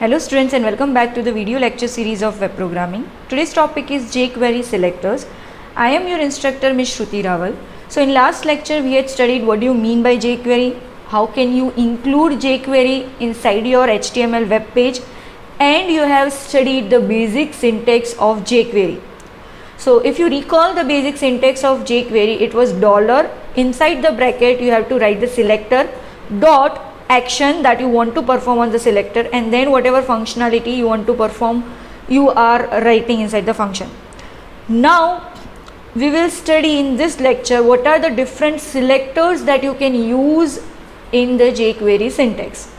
Hello students and welcome back to the video lecture series of web programming. Today's topic is jQuery selectors. I am your instructor Ms. Shruti Rawal. So in last lecture we had studied what do you mean by jQuery, how can you include jQuery inside your HTML web page, and you have studied the basic syntax of jQuery. So if you recall the basic syntax of jQuery, it was dollar, inside the bracket you have to write the selector, dot, action that you want to perform on the selector, and then whatever functionality you want to perform you are writing inside the function. Now we will study in this lecture what are the different selectors that you can use in the jQuery syntax.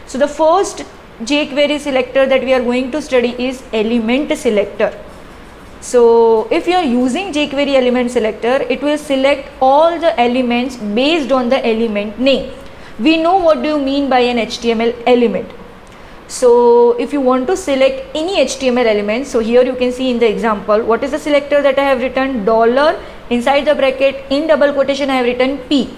So the first jQuery selector that we are going to study is element selector. So if you are using jQuery element selector, it will select all the elements based on the element name. We know what do you mean by an HTML element. So if you want to select any HTML element, so here you can see in the example what is the selector that I have written, dollar, inside the bracket in double quotation I have written P.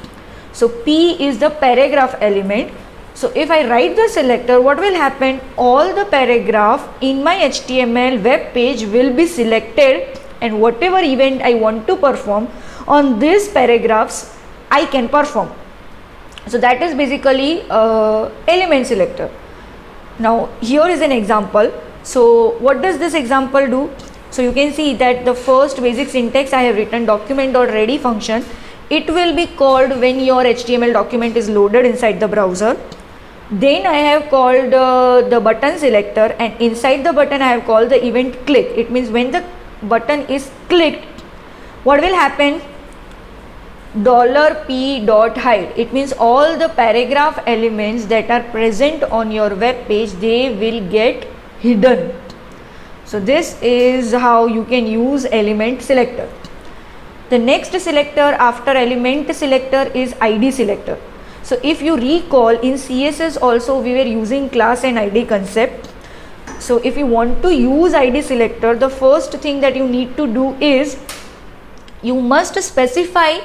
So P is the paragraph element. So if I write the selector, what will happen, all the paragraph in my HTML web page will be selected, and whatever event I want to perform on these paragraphs I can perform. So that is basically element selector. Now here is an example. So what does this example do? So you can see that the first basic syntax I have written, document.ready function, it will be called when your HTML document is loaded inside the browser. Then I have called the button selector, and inside the button I have called the event click. It means when the button is clicked, what will happen? $p.hide. It means all the paragraph elements that are present on your web page, they will get hidden. So this is how you can use element selector. The next selector after element selector is ID selector. So if you recall, in CSS also we were using class and ID concept. So if you want to use ID selector, the first thing that you need to do is you must specify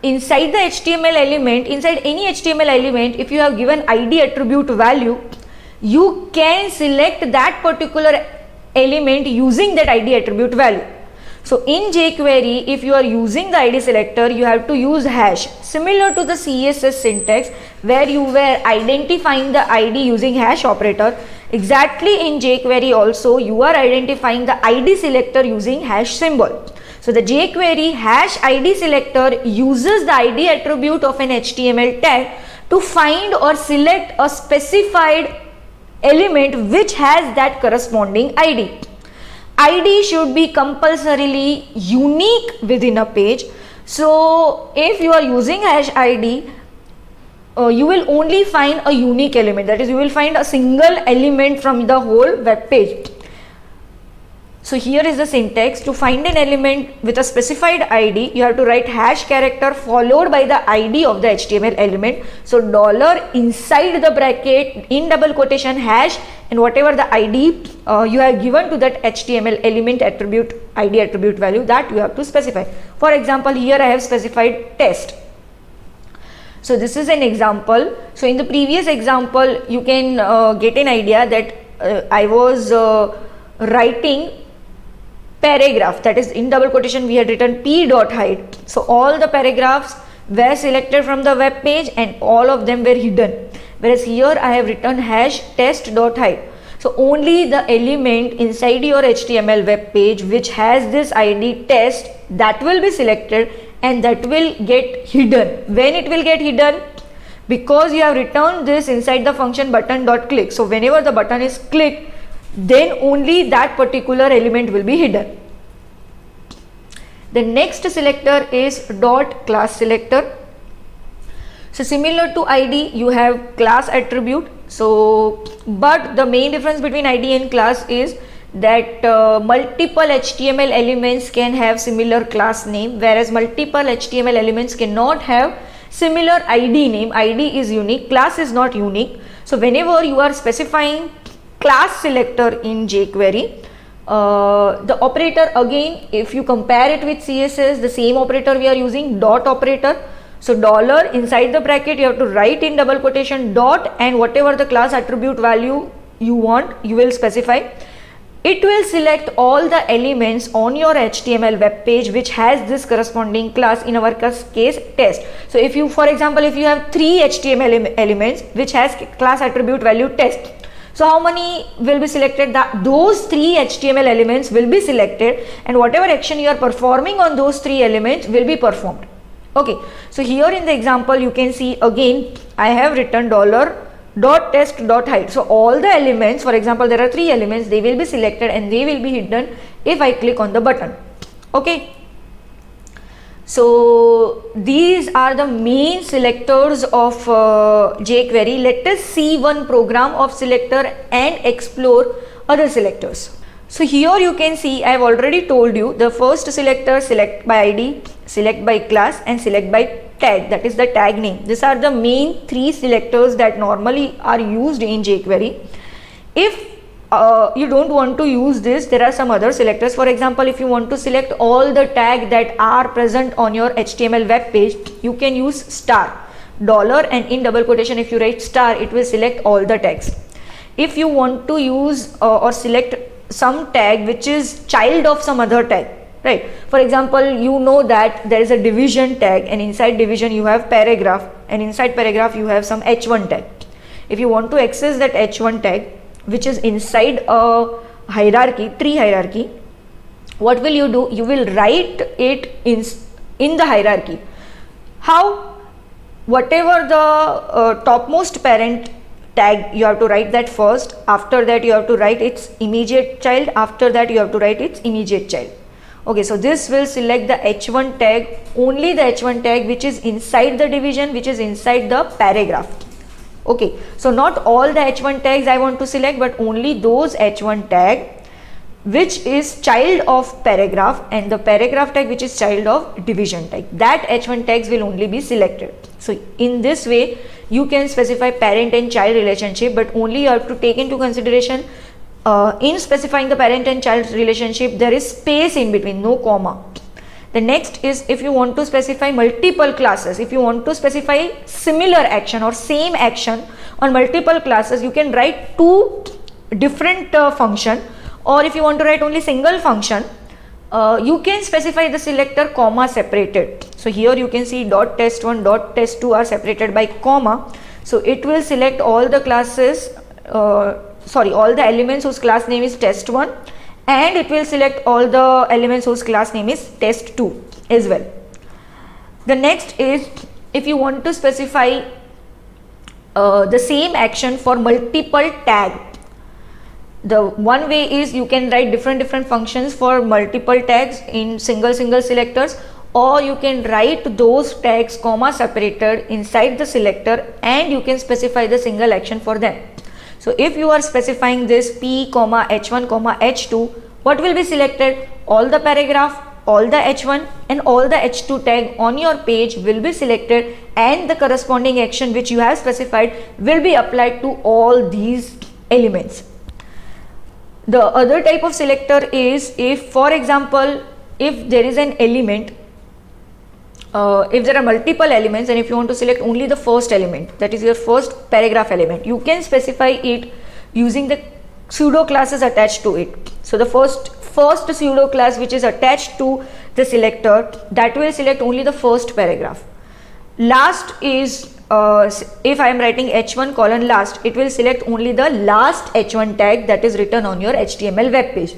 inside the HTML element, inside any HTML element, if you have given ID attribute value, you can select that particular element using that ID attribute value. So in jQuery, if you are using the ID selector, you have to use hash, similar to the CSS syntax where you were identifying the ID using hash operator. Exactly in jQuery also you are identifying the ID selector using hash symbol. So the jQuery hash ID selector uses the ID attribute of an HTML tag to find or select a specified element which has that corresponding ID. ID should be compulsorily unique within a page. So if you are using hash ID, you will only find a unique element, that is you will find a single element from the whole web page. So here is the syntax. To find an element with a specified ID, you have to write hash character followed by the ID of the HTML element. So dollar inside the bracket in double quotation hash, and whatever the ID you have given to that HTML element attribute, ID attribute value, that you have to specify. For example, here I have specified test. So this is an example. So in the previous example you can get an idea that I was writing paragraph, that is in double quotation we had written p.hide. So all the paragraphs were selected from the web page and all of them were hidden, whereas here I have written hash test.hide. So only the element inside your HTML web page which has this ID test, that will be selected and that will get hidden. When it will get hidden? Because you have returned this inside the function button.click. So whenever the button is clicked, then only that particular element will be hidden. The next selector is dot class selector. So similar to ID, you have class attribute. So but the main difference between ID and class is that multiple HTML elements can have similar class name, whereas multiple HTML elements cannot have similar ID name. ID is unique, class is not unique. So whenever you are specifying class selector in jQuery, the operator, again if you compare it with CSS, the same operator we are using, dot operator. So dollar inside the bracket you have to write in double quotation dot, and whatever the class attribute value you want, you will specify. It will select all the elements on your HTML web page which has this corresponding class, in our case test. So if you, for example, if you have 3 HTML elements which has class attribute value test, so how many will be selected? That those 3 HTML elements will be selected, and whatever action you are performing on those 3 elements will be performed. Okay, so here in the example you can see again I have written $.test.hide. So all the elements, for example there are 3 elements, they will be selected and they will be hidden if I click on the button. Okay, so these are the main selectors of jQuery. Let us see one program of selector and explore other selectors. So here you can see I have already told you the first selector, select by ID, select by class and select by tag, that is the tag name. These are the main 3 selectors that normally are used in jQuery. If you don't want to use this, there are some other selectors. For example, if you want to select all the tags that are present on your HTML web page, you can use star, dollar, and in double quotation if you write star, it will select all the tags. If you want to use or select some tag which is child of some other tag, right? For example, you know that there is a division tag, and inside division you have paragraph, and inside paragraph you have some h1 tag. If you want to access that h1 tag which is inside a hierarchy, tree hierarchy, what will you do? You will write it in the hierarchy. How? Whatever the topmost parent tag, you have to write that first. After that you have to write its immediate child. After that you have to write its immediate child. Okay, so this will select the h1 tag, only the h1 tag which is inside the division, which is inside the paragraph. Okay, so not all the h1 tags I want to select, but only those h1 tag which is child of paragraph, and the paragraph tag which is child of division tag. That h1 tags will only be selected. So in this way you can specify parent and child relationship, but only you have to take into consideration in specifying the parent and child relationship there is space in between, no comma. The next is if you want to specify multiple classes, if you want to specify similar action or same action on multiple classes, you can write 2 different function, or if you want to write only single function, you can specify the selector comma separated. So here you can see .test1, .test2 are separated by comma. So it will select all the classes, all the elements whose class name is test1, and it will select all the elements whose class name is test2 as well. The next is if you want to specify the same action for multiple tag. The one way is you can write different functions for multiple tags in single selectors, or you can write those tags comma separated inside the selector and you can specify the single action for them. So if you are specifying this p comma h1 comma h2, what will be selected? All the paragraph, all the h1 and all the h2 tag on your page will be selected, and the corresponding action which you have specified will be applied to all these elements. The other type of selector is if, for example, if there is an element, if there are multiple elements and if you want to select only the first element, that is your first paragraph element, you can specify it using the pseudo classes attached to it. So the first pseudo class which is attached to the selector, that will select only the first paragraph. Last is if I am writing h1 colon last, it will select only the last h1 tag that is written on your HTML web page.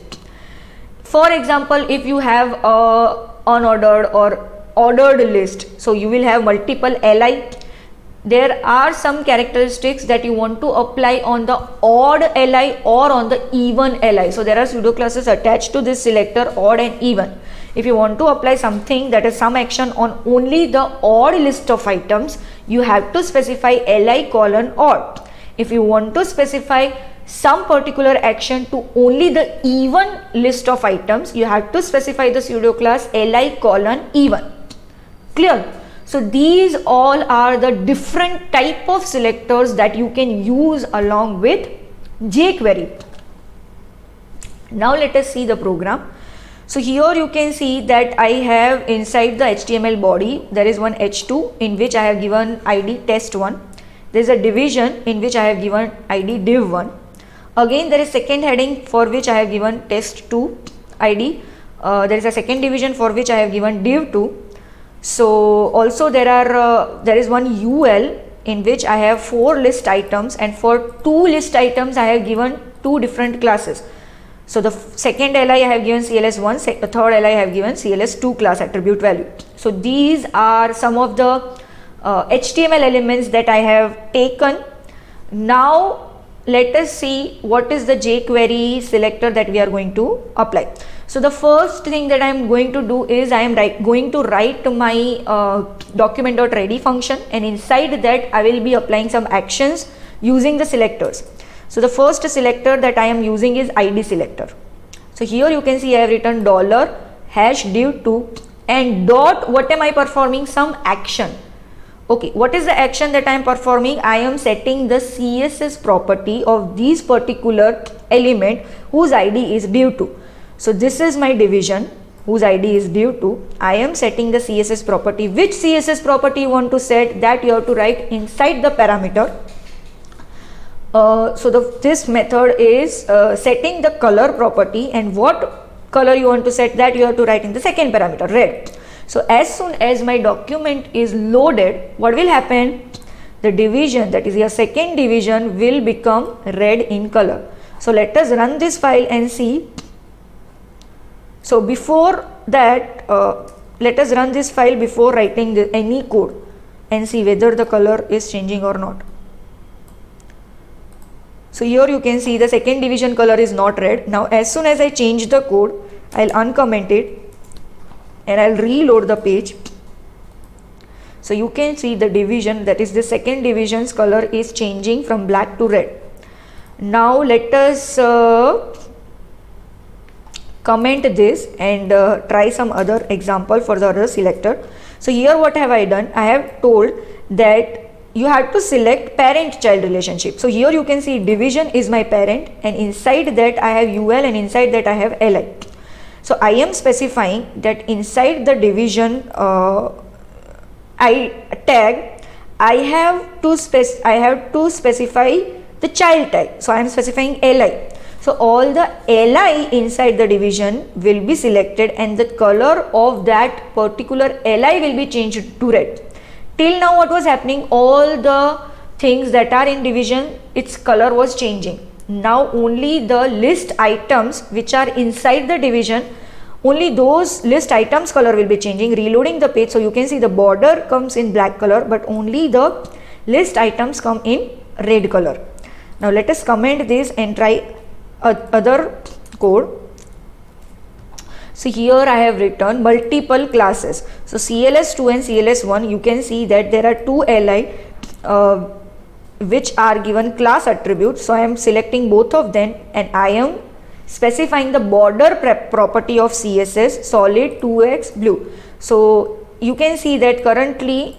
For example, if you have a unordered or ordered list, so you will have multiple li. There are some characteristics that you want to apply on the odd li or on the even li. So there are pseudo classes attached to this selector, odd and even. If you want to apply something, that is some action on only the odd list of items, you have to specify li colon odd. If you want to specify some particular action to only the even list of items, you have to specify the pseudo class li colon even. Clear? So these all are the different type of selectors that you can use along with jQuery. Now let us see the program. So here you can see that I have inside the HTML body, there is one h2 in which I have given ID test1. There is a division in which I have given ID div1. Again there is second heading for which I have given test2 id. There is a second division for which I have given div2. So also there is one ul in which I have 4 list items, and for 2 list items I have given 2 different classes. So the second li I have given cls1, the third li I have given cls2 class attribute value. So these are some of the HTML elements that I have taken. Now let us see what is the jQuery selector that we are going to apply. So the first thing that I am going to do is I am going to write my document.ready function, and inside that I will be applying some actions using the selectors. So the first selector that I am using is id selector. So here you can see I have written $#div2 and dot, what am I performing? Some action. Okay, what is the action that I am performing? I am setting the CSS property of this particular element whose ID is div2. So this is my division whose ID is div2. I am setting the CSS property. Which CSS property you want to set, that you have to write inside the parameter. This method is setting the color property, and what color you want to set, that you have to write in the second parameter, red. So as soon as my document is loaded, what will happen? The division, that is your second division, will become red in color. So let us run this file and see. So before that, let us run this file before writing any code and see whether the color is changing or not. So here you can see the second division color is not red. Now as soon as I change the code, I'll uncomment it and I'll reload the page. So you can see the division, that is the second division's color, is changing from black to red. Now let us comment this and try some other example for the other selector. So here what have I done? I have told that you have to select parent-child relationship. So here you can see division is my parent, and inside that I have ul, and inside that I have li. So I am specifying that inside the division tag I have to specify the child tag. So I am specifying li. So all the li inside the division will be selected, and the color of that particular li will be changed to red. Till now what was happening? All the things that are in division, its color was changing. Now only the list items which are inside the division, only those list items color will be changing. Reloading the page, so you can see the border comes in black color, but only the list items come in red color. Now let us comment this and try other code. So here I have written multiple classes. So CLS2 and CLS1, you can see that there are 2 li which are given class attributes. So I am selecting both of them, and I am specifying the border property of CSS solid 2x blue. So you can see that currently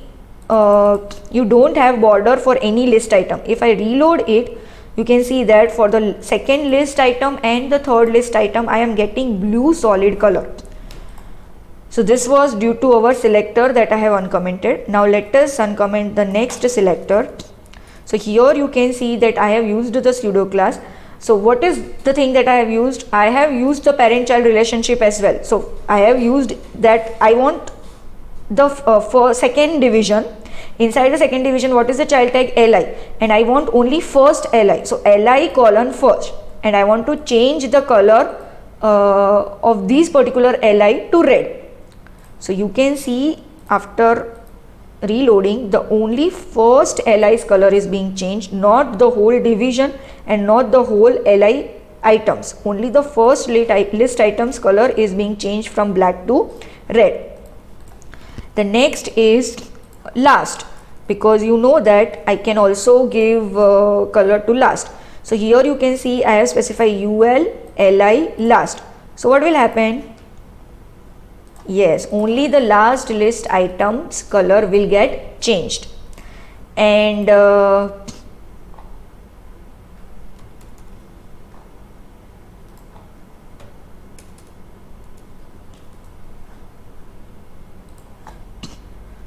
you don't have border for any list item. If I reload it, you can see that for the second list item and the third list item I am getting blue solid color. So this was due to our selector that I have uncommented. Now let us uncomment the next selector. So here you can see that I have used the pseudo class. So what is the thing that I have used? I have used the parent-child relationship as well. So I have used that I want the for second division. Inside the second division, what is the child tag? Li, and I want only first li. So li colon first, and I want to change the color of these particular li to red. So you can see after reloading, the only first li's color is being changed, not the whole division and not the whole li items. Only the first list items color is being changed from black to red. The next is last, because you know that I can also give color to last. So here you can see I have specified ul, li, last. So what will happen? Yes, only the last list items color will get changed, and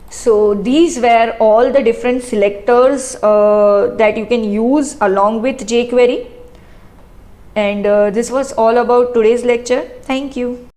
so these were all the different selectors that you can use along with jQuery. And this was all about today's lecture. Thank you.